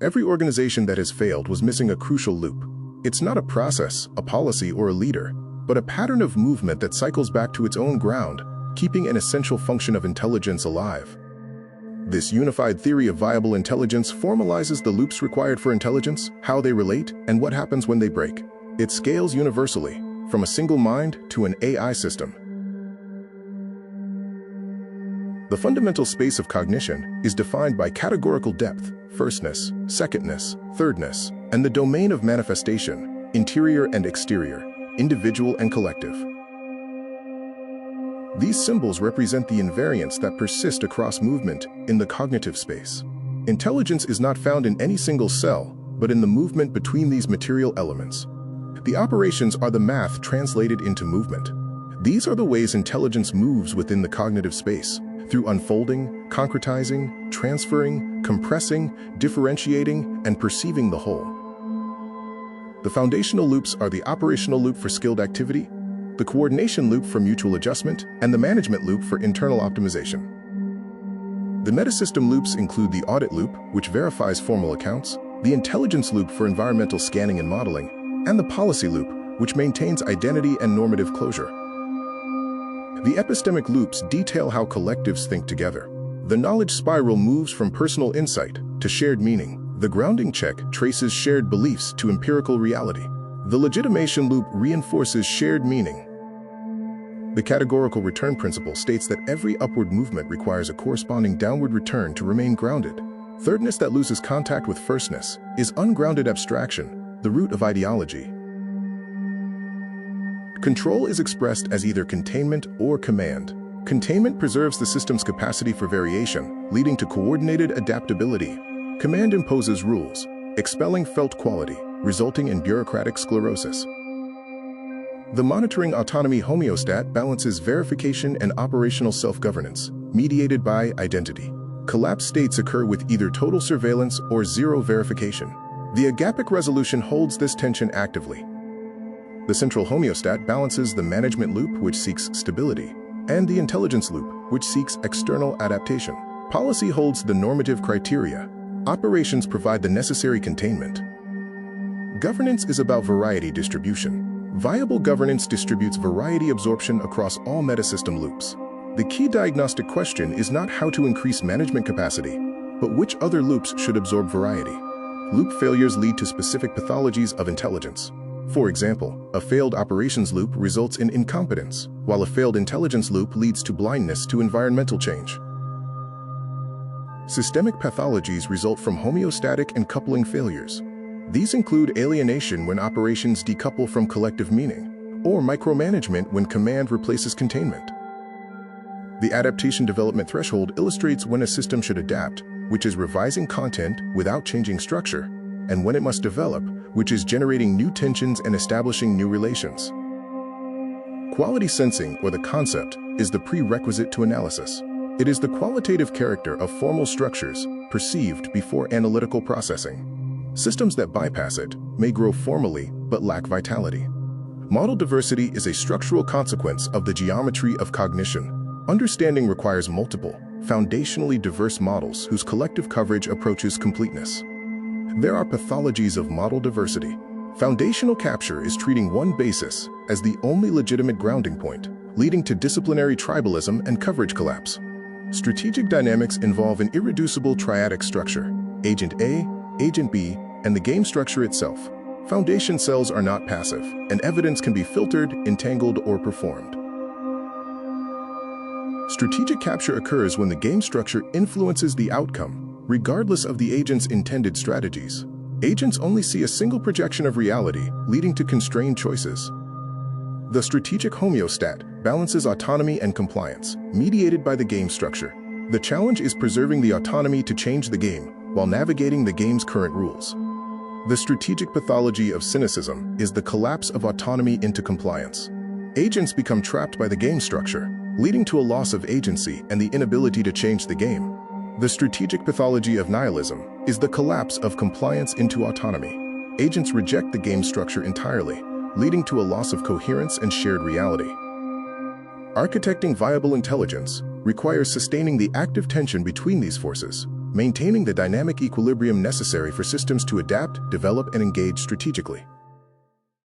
Every organization that has failed was missing a crucial loop. It's not a process, a policy, or a leader, but a pattern of movement that cycles back to its own ground, keeping an essential function of intelligence alive. This unified theory of viable intelligence formalizes the loops required for intelligence, how they relate, and what happens when they break. It scales universally, from a single mind to an AI system. The fundamental space of cognition is defined by categorical depth, firstness, secondness, thirdness, and the domain of manifestation, interior and exterior, individual and collective. These symbols represent the invariants that persist across movement in the cognitive space. Intelligence is not found in any single cell, but in the movement between these material elements. The operations are the math translated into movement. These are the ways intelligence moves within the cognitive space, through unfolding, concretizing, transferring, compressing, differentiating, and perceiving the whole. The foundational loops are the operational loop for skilled activity, the coordination loop for mutual adjustment, and the management loop for internal optimization. The metasystem loops include the audit loop, which verifies formal accounts, the intelligence loop for environmental scanning and modeling, and the policy loop, which maintains identity and normative closure. The epistemic loops detail how collectives think together. The knowledge spiral moves from personal insight to shared meaning. The grounding check traces shared beliefs to empirical reality. The legitimation loop reinforces shared meaning. The categorical return principle states that every upward movement requires a corresponding downward return to remain grounded. Thirdness that loses contact with firstness is ungrounded abstraction, the root of ideology. Control is expressed as either containment or command. Containment preserves the system's capacity for variation, leading to coordinated adaptability. Command imposes rules, expelling felt quality, resulting in bureaucratic sclerosis. The monitoring autonomy homeostat balances verification and operational self-governance, mediated by identity. Collapsed states occur with either total surveillance or zero verification. The agapic resolution holds this tension actively. The central homeostat balances the management loop, which seeks stability, and the intelligence loop, which seeks external adaptation. Policy holds the normative criteria. Operations provide the necessary containment. Governance is about variety distribution. Viable governance distributes variety absorption across all metasystem loops. The key diagnostic question is not how to increase management capacity, but which other loops should absorb variety. Loop failures lead to specific pathologies of intelligence. For example, a failed operations loop results in incompetence, while a failed intelligence loop leads to blindness to environmental change. Systemic pathologies result from homeostatic and coupling failures. These include alienation when operations decouple from collective meaning, or micromanagement when command replaces containment. The adaptation development threshold illustrates when a system should adapt, which is revising content without changing structure, and when it must develop, which is generating new tensions and establishing new relations. Quality sensing, or the concept, is the prerequisite to analysis. It is the qualitative character of formal structures perceived before analytical processing. Systems that bypass it may grow formally but lack vitality. Model diversity is a structural consequence of the geometry of cognition. Understanding requires multiple, foundationally diverse models whose collective coverage approaches completeness. There are pathologies of model diversity. Foundational capture is treating one basis as the only legitimate grounding point, leading to disciplinary tribalism and coverage collapse. Strategic dynamics involve an irreducible triadic structure: agent A, agent B, and the game structure itself. Foundation cells are not passive, and evidence can be filtered, entangled, or performed. Strategic capture occurs when the game structure influences the outcome, regardless of the agent's intended strategies. Agents only see a single projection of reality, leading to constrained choices. The strategic homeostat balances autonomy and compliance, mediated by the game structure. The challenge is preserving the autonomy to change the game, while navigating the game's current rules. The strategic pathology of cynicism is the collapse of autonomy into compliance. Agents become trapped by the game structure, leading to a loss of agency and the inability to change the game. The strategic pathology of nihilism is the collapse of compliance into autonomy. Agents reject the game structure entirely, leading to a loss of coherence and shared reality. Architecting viable intelligence requires sustaining the active tension between these forces. maintaining the dynamic equilibrium necessary for systems to adapt, develop, and engage strategically.